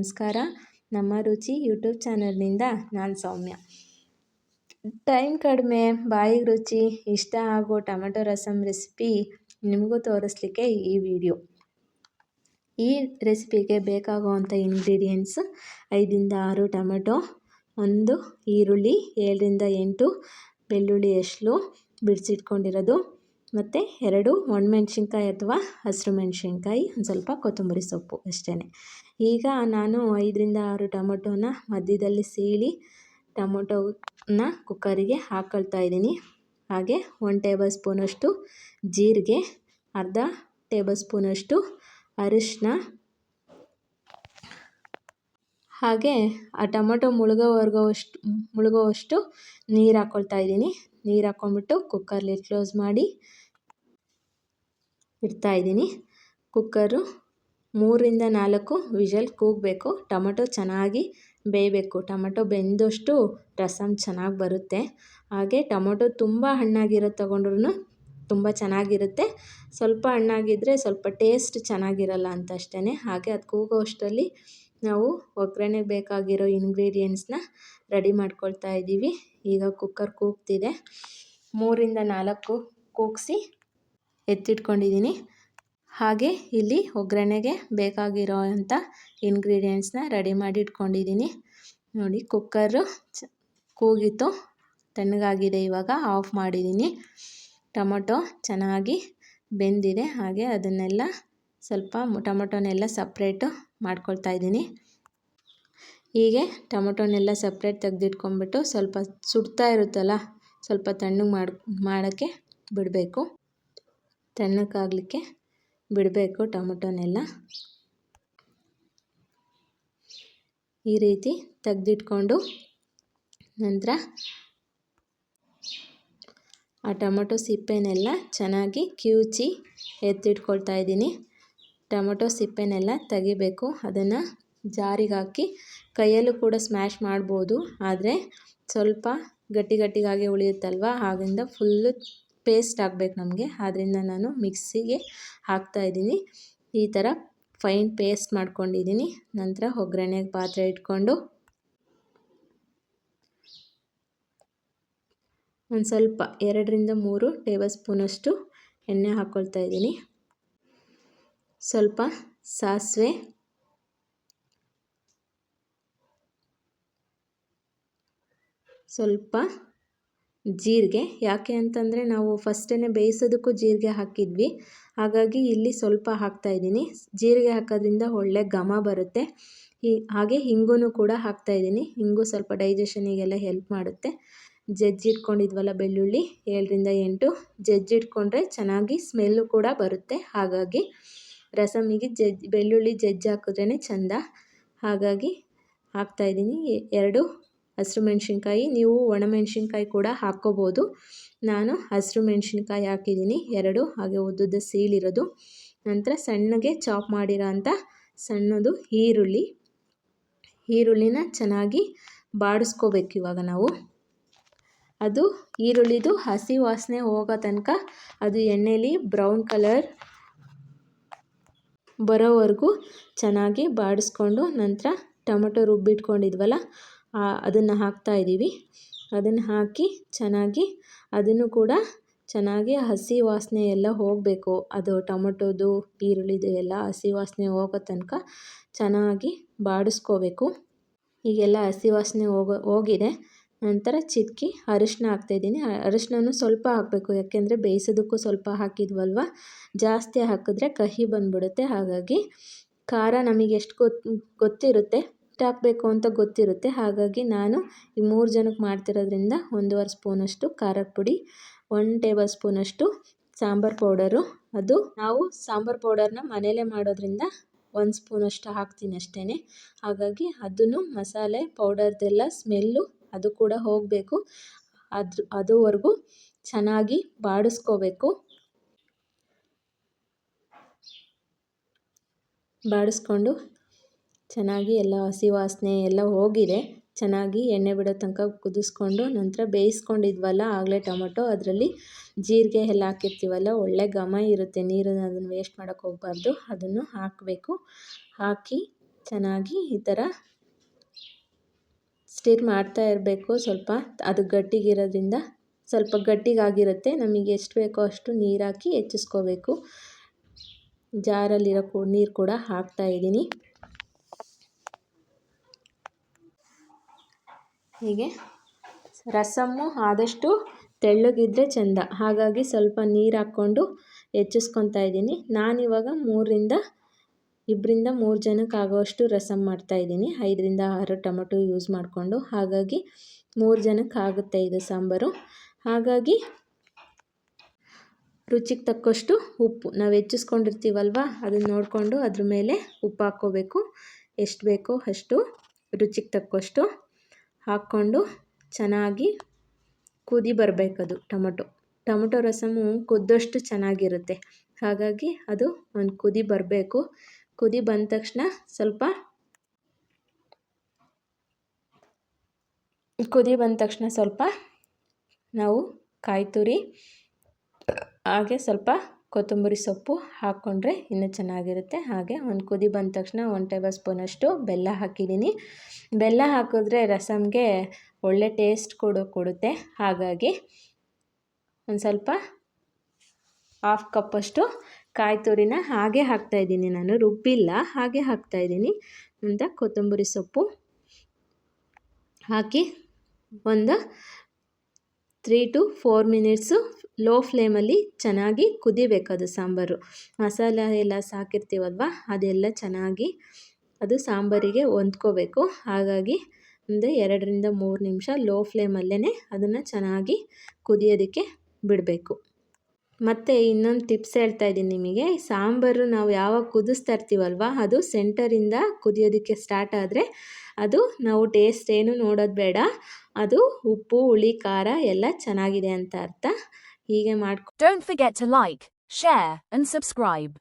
ನಮಸ್ಕಾರ. ನಮ್ಮ ರುಚಿ ಯೂಟ್ಯೂಬ್ ಚಾನಲ್ನಿಂದ ನಾನು ಸೌಮ್ಯ. ಟೈಮ್ ಕಡಿಮೆ, ಬಾಯಿಗೆ ರುಚಿ, ಇಷ್ಟ ಆಗೋ ಟೊಮೆಟೊ ರಸಮ್ ರೆಸಿಪಿ ನಿಮಗೂ ತೋರಿಸ್ಲಿಕ್ಕೆ ಈ ವಿಡಿಯೋ. ಈ ರೆಸಿಪಿಗೆ ಬೇಕಾಗುವಂಥ ಇಂಗ್ರೀಡಿಯೆಂಟ್ಸ್ 5ರಿಂದ 6 ಟೊಮೆಟೊ, 1 ಈರುಳ್ಳಿ, 7ರಿಂದ 8 ಬೆಳ್ಳುಳ್ಳಿ ಎಸ್ಳು ಬಿಡಿಸಿಟ್ಕೊಂಡಿರೋದು, ಮತ್ತು 2 ಒಣಮೆಣ್ಸಿನ್ಕಾಯಿ ಅಥವಾ ಹಸಿರು ಮೆಣಸಿನ್ಕಾಯಿ, ಒಂದು ಸ್ವಲ್ಪ ಕೊತ್ತಂಬರಿ ಸೊಪ್ಪು ಅಷ್ಟೇ. ಈಗ ನಾನು 5ರಿಂದ 6 ಟೊಮೆಟೊನ ಮಧ್ಯದಲ್ಲಿ ಸೀಳಿ ಟೊಮೆಟೊನ ಕುಕ್ಕರಿಗೆ ಹಾಕ್ಕೊಳ್ತಾ ಇದ್ದೀನಿ. ಹಾಗೆ 1 ಟೇಬಲ್ ಸ್ಪೂನಷ್ಟು ಜೀರಿಗೆ, ಅರ್ಧ ಟೇಬಲ್ ಸ್ಪೂನಷ್ಟು ಅರಿಶಿನ, ಹಾಗೆ ಆ ಟೊಮೆಟೊ ಮುಳುಗೋವಷ್ಟು ನೀರು ಹಾಕ್ಕೊಳ್ತಾ ಇದ್ದೀನಿ. ನೀರು ಹಾಕ್ಕೊಂಬಿಟ್ಟು ಕುಕ್ಕರ್ಲಿ ಕ್ಲೋಸ್ ಮಾಡಿ ಇಡ್ತಾಯಿದ್ದೀನಿ. ಕುಕ್ಕರು 3ರಿಂದ 4 ವಿಷಲ್ ಕೂಗಬೇಕು. ಟೊಮೆಟೊ ಚೆನ್ನಾಗಿ ಬೇಯಬೇಕು. ಟೊಮೆಟೊ ಬೆಂದಷ್ಟು ರಸಮ್ ಚೆನ್ನಾಗಿ ಬರುತ್ತೆ. ಹಾಗೆ ಟೊಮೆಟೊ ತುಂಬ ಹಣ್ಣಾಗಿರೋ ತೊಗೊಂಡ್ರೂ ತುಂಬ ಚೆನ್ನಾಗಿರುತ್ತೆ. ಸ್ವಲ್ಪ ಹಣ್ಣಾಗಿದ್ದರೆ ಸ್ವಲ್ಪ ಟೇಸ್ಟ್ ಚೆನ್ನಾಗಿರಲ್ಲ ಅಂತ ಅಷ್ಟೇ. ಹಾಗೆ ಅದು ಕೂಗೋಷ್ಟರಲ್ಲಿ ನಾವು ಒಗ್ಗರಣೆಗೆ ಬೇಕಾಗಿರೋ ಇಂಗ್ರೀಡಿಯೆಂಟ್ಸ್ನ ರೆಡಿ ಮಾಡ್ಕೊಳ್ತಾ ಇದ್ದೀವಿ. ಈಗ ಕುಕ್ಕರ್ ಕೂಗ್ತಿದೆ. 3ರಿಂದ 4 ಕೂಗಿಸಿ ಎತ್ತಿಟ್ಕೊಂಡಿದ್ದೀನಿ. ಹಾಗೆ ಇಲ್ಲಿ ಒಗ್ಗರಣೆಗೆ ಬೇಕಾಗಿರೋ ಅಂಥ ಇಂಗ್ರೀಡಿಯೆಂಟ್ಸ್ನ ರೆಡಿ ಮಾಡಿ ಇಟ್ಕೊಂಡಿದ್ದೀನಿ. ನೋಡಿ, ಕುಕ್ಕರು ಕೂಗಿತ್ತು, ತಣ್ಣಗಾಗಿದೆ. ಇವಾಗ ಆಫ್ ಮಾಡಿದ್ದೀನಿ. ಟೊಮೆಟೊ ಚೆನ್ನಾಗಿ ಬೆಂದಿದೆ. ಹಾಗೆ ಅದನ್ನೆಲ್ಲ ಸ್ವಲ್ಪ ಟೊಮೆಟೊನೆಲ್ಲ ಸಪ್ರೇಟು ಮಾಡ್ಕೊಳ್ತಾ ಇದ್ದೀನಿ. ಹೀಗೆ ಟೊಮೆಟೊನೆಲ್ಲ ಸಪ್ರೇಟ್ ತೆಗೆದಿಟ್ಕೊಂಡ್ಬಿಟ್ಟು ಸ್ವಲ್ಪ ಸುಡ್ತಾ ಇರುತ್ತಲ್ಲ, ಸ್ವಲ್ಪ ತಣ್ಣಗೆ ಮಾಡೋಕ್ಕೆ ಬಿಡಬೇಕು. ತಣ್ಣಕ್ಕಾಗಲಿಕ್ಕೆ ಬಿಡಬೇಕು ಟೊಮೆಟೊನೆಲ್ಲ. ಈ ರೀತಿ ತೆಗೆದಿಟ್ಕೊಂಡು ನಂತರ ಆ ಟೊಮೆಟೊ ಸಿಪ್ಪೆನೆಲ್ಲ ಚೆನ್ನಾಗಿ ಕಿವುಚಿ ಎತ್ತಿಟ್ಕೊಳ್ತಾ ಇದ್ದೀನಿ. ಟೊಮೆಟೊ ಸಿಪ್ಪೆನೆಲ್ಲ ತೆಗಿಬೇಕು. ಅದನ್ನು ಜಾರಿಗೆ ಹಾಕಿ ಕೈಯಲ್ಲೂ ಕೂಡ ಸ್ಮ್ಯಾಶ್ ಮಾಡ್ಬೋದು, ಆದರೆ ಸ್ವಲ್ಪ ಗಟ್ಟಿಗಾಗಿ ಉಳಿಯುತ್ತಲ್ವ, ಹಾಗೆಂದ ಫುಲ್ಲು ಪೇಸ್ಟ್ ಆಗಬೇಕು ನಮಗೆ. ಆದ್ದರಿಂದ ನಾನು ಮಿಕ್ಸಿಗೆ ಹಾಕ್ತಾಯಿದ್ದೀನಿ. ಈ ಥರ ಫೈನ್ ಪೇಸ್ಟ್ ಮಾಡ್ಕೊಂಡಿದ್ದೀನಿ. ನಂತರ ಒಗ್ಗರಣೆಗೆ ಪಾತ್ರೆ ಇಟ್ಕೊಂಡು ಒಂದು ಸ್ವಲ್ಪ 2ರಿಂದ 3 ಟೇಬಲ್ ಸ್ಪೂನಷ್ಟು ಎಣ್ಣೆ ಹಾಕ್ಕೊಳ್ತಾ ಇದ್ದೀನಿ. ಸ್ವಲ್ಪ ಸಾಸಿವೆ, ಸ್ವಲ್ಪ ಜೀರಿಗೆ. ಯಾಕೆ ಅಂತಂದರೆ ನಾವು ಫಸ್ಟೇ ಬೇಯಿಸೋದಕ್ಕೂ ಜೀರಿಗೆ ಹಾಕಿದ್ವಿ, ಹಾಗಾಗಿ ಇಲ್ಲಿ ಸ್ವಲ್ಪ ಹಾಕ್ತಾಯಿದ್ದೀನಿ. ಜೀರಿಗೆ ಹಾಕೋದ್ರಿಂದ ಒಳ್ಳೆ ಘಮ ಬರುತ್ತೆ. ಹಾಗೆ ಹಿಂಗು ಕೂಡ ಹಾಕ್ತಾಯಿದ್ದೀನಿ. ಹಿಂಗು ಸ್ವಲ್ಪ ಡೈಜೆಷನಿಗೆಲ್ಲ ಹೆಲ್ಪ್ ಮಾಡುತ್ತೆ. ಜಜ್ಜಿಟ್ಕೊಂಡಿದ್ವಲ್ಲ ಬೆಳ್ಳುಳ್ಳಿ 7ರಿಂದ 8 ಜಜ್ಜಿಟ್ಕೊಂಡ್ರೆ ಚೆನ್ನಾಗಿ ಸ್ಮೆಲ್ಲು ಕೂಡ ಬರುತ್ತೆ. ಹಾಗಾಗಿ ರಸಮಿಗೆ ಬೆಳ್ಳುಳ್ಳಿ ಜಜ್ಜಿ ಹಾಕಿದ್ರೇ ಚೆಂದ. ಹಾಗಾಗಿ ಹಾಕ್ತಾಯಿದ್ದೀನಿ. 2 ಹಸಿರು ಮೆಣಸಿನ್ಕಾಯಿ, ನೀವು ಒಣಮೆಣಸಿನ್ಕಾಯಿ ಕೂಡ ಹಾಕ್ಕೋಬೋದು. ನಾನು ಹಸಿರು ಮೆಣಸಿನ್ಕಾಯಿ ಹಾಕಿದ್ದೀನಿ 2, ಹಾಗೆ ಉದ್ದುದ್ದ ಸೀಳಿರೋದು. ನಂತರ ಸಣ್ಣಗೆ ಚಾಪ್ ಮಾಡಿರೋ ಅಂಥ ಸಣ್ಣದು ಈರುಳ್ಳಿನ ಚೆನ್ನಾಗಿ ಬಾಡಿಸ್ಕೋಬೇಕು. ಇವಾಗ ನಾವು ಅದು ಈರುಳ್ಳಿದು ಹಸಿ ವಾಸನೆ ಹೋಗೋ ತನಕ ಅದು ಎಣ್ಣೆಲಿ ಬ್ರೌನ್ ಕಲರ್ ಬರೋವರೆಗೂ ಚೆನ್ನಾಗಿ ಬಾಡಿಸ್ಕೊಂಡು ನಂತರ ಟೊಮೆಟೊ ರುಬ್ಬಿಟ್ಕೊಂಡಿದ್ವಲ್ಲ ಅದನ್ನು ಹಾಕ್ತಾಯಿದ್ದೀವಿ. ಅದನ್ನು ಹಾಕಿ ಚೆನ್ನಾಗಿ ಅದನ್ನು ಕೂಡ ಚೆನ್ನಾಗಿ ಹಸಿ ವಾಸನೆ ಎಲ್ಲ ಹೋಗಬೇಕು. ಅದು ಟೊಮೆಟೊದು ಈರುಳ್ಳಿದು ಎಲ್ಲ ಹಸಿ ವಾಸನೆ ಹೋಗೋ ತನಕ ಚೆನ್ನಾಗಿ ಬಾಡಿಸ್ಕೋಬೇಕು. ಈಗೆಲ್ಲ ಹಸಿ ವಾಸನೆ ಹೋಗಿದೆ. ನಂತರ ಚಿಟಕಿ ಅರಿಶಿನ ಹಾಕ್ತಾಯಿದ್ದೀನಿ. ಅರಿಶಿನನೂ ಸ್ವಲ್ಪ ಹಾಕಬೇಕು, ಯಾಕೆಂದರೆ ಬೇಯಿಸೋದಕ್ಕೂ ಸ್ವಲ್ಪ ಹಾಕಿದ್ವಲ್ವ, ಜಾಸ್ತಿ ಹಾಕಿದ್ರೆ ಕಹಿ ಬಂದುಬಿಡುತ್ತೆ. ಹಾಗಾಗಿ ಖಾರ ನಮಗೆ ಎಷ್ಟು ಗೊತ್ತಿರುತ್ತೆ, ಎಷ್ಟು ಹಾಕಬೇಕು ಅಂತ ಗೊತ್ತಿರುತ್ತೆ. ಹಾಗಾಗಿ ನಾನು ಈ 3 ಜನಕ್ಕೆ ಮಾಡ್ತಿರೋದ್ರಿಂದ 1.5 ಸ್ಪೂನಷ್ಟು ಖಾರದ ಪುಡಿ, 1 ಟೇಬಲ್ ಸ್ಪೂನಷ್ಟು ಸಾಂಬಾರು ಪೌಡರು. ಅದು ನಾವು ಸಾಂಬಾರು ಪೌಡರ್ನ ಮನೇಲೇ ಮಾಡೋದ್ರಿಂದ 1 ಸ್ಪೂನಷ್ಟು ಹಾಕ್ತೀನಿ ಅಷ್ಟೇ. ಹಾಗಾಗಿ ಅದನ್ನು ಮಸಾಲೆ ಪೌಡರ್ದೆಲ್ಲ ಸ್ಮೆಲ್ಲು ಅದು ಕೂಡ ಹೋಗಬೇಕು. ಅದುವರೆಗೂ ಚೆನ್ನಾಗಿ ಬಾಡಿಸ್ಕೋಬೇಕು. ಬಾಡಿಸ್ಕೊಂಡು ಚೆನ್ನಾಗಿ ಎಲ್ಲ ಹಸಿ ವಾಸನೆ ಎಲ್ಲ ಹೋಗಿದೆ. ಚೆನ್ನಾಗಿ ಎಣ್ಣೆ ಬಿಡೋ ತನಕ ಕುದಿಸ್ಕೊಂಡು ನಂತರ ಬೇಯಿಸ್ಕೊಂಡಿದ್ವಲ್ಲ ಆಗಲೇ ಟೊಮೆಟೊ, ಅದರಲ್ಲಿ ಜೀರಿಗೆ ಎಲ್ಲ ಹಾಕಿರ್ತೀವಲ್ಲ, ಒಳ್ಳೆ ಘಮ ಇರುತ್ತೆ. ನೀರನ್ನು ಅದನ್ನು ವೇಸ್ಟ್ ಮಾಡೋಕ್ಕೆ ಹೋಗಬಾರ್ದು. ಅದನ್ನು ಹಾಕಬೇಕು. ಹಾಕಿ ಚೆನ್ನಾಗಿ ಈ ಥರ ಸ್ಟಿರ್ ಮಾಡ್ತಾ ಇರಬೇಕು. ಸ್ವಲ್ಪ ಅದು ಗಟ್ಟಿಗಿರೋದ್ರಿಂದ ಸ್ವಲ್ಪ ಗಟ್ಟಿಗಾಗಿರುತ್ತೆ. ನಮಗೆ ಎಷ್ಟು ಬೇಕೋ ಅಷ್ಟು ನೀರು ಹಾಕಿ ಹೆಚ್ಚಿಸ್ಕೋಬೇಕು. ಜಾರಲ್ಲಿರೋ ನೀರು ಕೂಡ ಹಾಕ್ತಾಯಿದ್ದೀನಿ. ಹೀಗೆ ರಸಮ್ಮು ಆದಷ್ಟು ತೆಳ್ಳಗಿದ್ರೆ ಚೆಂದ, ಹಾಗಾಗಿ ಸ್ವಲ್ಪ ನೀರು ಹಾಕ್ಕೊಂಡು ಹೆಚ್ಚಿಸ್ಕೊತಾ ಇದ್ದೀನಿ. ನಾನಿವಾಗ 2-3 ಜನಕ್ಕೆ ಆಗೋಷ್ಟು ರಸಮ್ ಮಾಡ್ತಾಯಿದ್ದೀನಿ. 5-6 ಟೊಮೊಟೊ ಯೂಸ್ ಮಾಡಿಕೊಂಡು, ಹಾಗಾಗಿ 3 ಜನಕ್ಕೆ ಆಗುತ್ತೆ ಇದು ಸಾಂಬಾರು. ಹಾಗಾಗಿ ರುಚಿಗೆ ತಕ್ಕಷ್ಟು ಉಪ್ಪು ನಾವು ಹೆಚ್ಚಿಸ್ಕೊಂಡಿರ್ತೀವಲ್ವ, ಅದನ್ನು ನೋಡಿಕೊಂಡು ಅದ್ರ ಮೇಲೆ ಉಪ್ಪು ಹಾಕ್ಕೋಬೇಕು. ಎಷ್ಟು ಬೇಕೋ ಅಷ್ಟು ರುಚಿಗೆ ತಕ್ಕಷ್ಟು ಹಾಕ್ಕೊಂಡು ಚೆನ್ನಾಗಿ ಕುದಿ ಬರಬೇಕದು. ಟೊಮೊಟೊ ರಸಮು ಕುದ್ದಷ್ಟು ಚೆನ್ನಾಗಿರುತ್ತೆ. ಹಾಗಾಗಿ ಅದು ಒಂದು ಕುದಿ ಬರಬೇಕು. ಕುದಿ ಬಂದ ತಕ್ಷಣ ಸ್ವಲ್ಪ ನಾವು ಕಾಯಿ ತುರಿ ಹಾಗೆ ಸ್ವಲ್ಪ ಕೊತ್ತಂಬರಿ ಸೊಪ್ಪು ಹಾಕ್ಕೊಂಡ್ರೆ ಇನ್ನೂ ಚೆನ್ನಾಗಿರುತ್ತೆ. ಹಾಗೆ ಒಂದು ಕುದಿ ಬಂದ ತಕ್ಷಣ 1 ಟೇಬಲ್ ಸ್ಪೂನಷ್ಟು ಬೆಲ್ಲ ಹಾಕಿದ್ದೀನಿ. ಬೆಲ್ಲ ಹಾಕಿದ್ರೆ ರಸಮ್ಗೆ ಒಳ್ಳೆ ಟೇಸ್ಟ್ ಕೊಡುತ್ತೆ. ಹಾಗಾಗಿ ಒಂದು ಸ್ವಲ್ಪ 1/2 ಕಪ್ಪಷ್ಟು ಕಾಯಿ ತುರಿನ ಹಾಗೆ ಹಾಕ್ತಾಯಿದ್ದೀನಿ. ನಾನು ರುಬ್ಬಿಲ್ಲ, ಹಾಗೆ ಹಾಕ್ತಾಯಿದ್ದೀನಿ. ಅಂತ ಕೊತ್ತಂಬರಿ ಸೊಪ್ಪು ಹಾಕಿ ಒಂದು 3 to 4 ಮಿನಿಟ್ಸು ಲೋ ಫ್ಲೇಮಲ್ಲಿ ಚೆನ್ನಾಗಿ ಕುದಿಬೇಕದು ಸಾಂಬಾರು. ಮಸಾಲೆ ಎಲ್ಲ ಸಾಕಿರ್ತೀವಲ್ವ, ಅದೆಲ್ಲ ಚೆನ್ನಾಗಿ ಅದು ಸಾಂಬಾರಿಗೆ ಹೊಂದ್ಕೋಬೇಕು. ಹಾಗಾಗಿ ಒಂದು 2-3 ನಿಮಿಷ ಲೋ ಫ್ಲೇಮಲ್ಲೇ ಅದನ್ನು ಚೆನ್ನಾಗಿ ಕುದಿಯೋದಕ್ಕೆ ಬಿಡಬೇಕು. ಮತ್ತು ಇನ್ನೊಂದು ಟಿಪ್ಸ್ ಹೇಳ್ತಾ ಇದ್ದೀನಿ ನಿಮಗೆ. ಸಾಂಬಾರು ನಾವು ಯಾವಾಗ ಕುದಿಸ್ತಾ ಇರ್ತೀವಲ್ವ, ಅದು ಸೆಂಟರಿಂದ ಕುದಿಯೋದಕ್ಕೆ ಸ್ಟಾರ್ಟ್ ಆದರೆ ಅದು ನಾವು ಟೇಸ್ಟ್ ಏನು ನೋಡೋದು ಬೇಡ, ಅದು ಉಪ್ಪು ಹುಳಿ ಖಾರ ಎಲ್ಲ ಚೆನ್ನಾಗಿದೆ ಅಂತ ಅರ್ಥ. ಹೀಗೆ Don't forget to like, share and subscribe.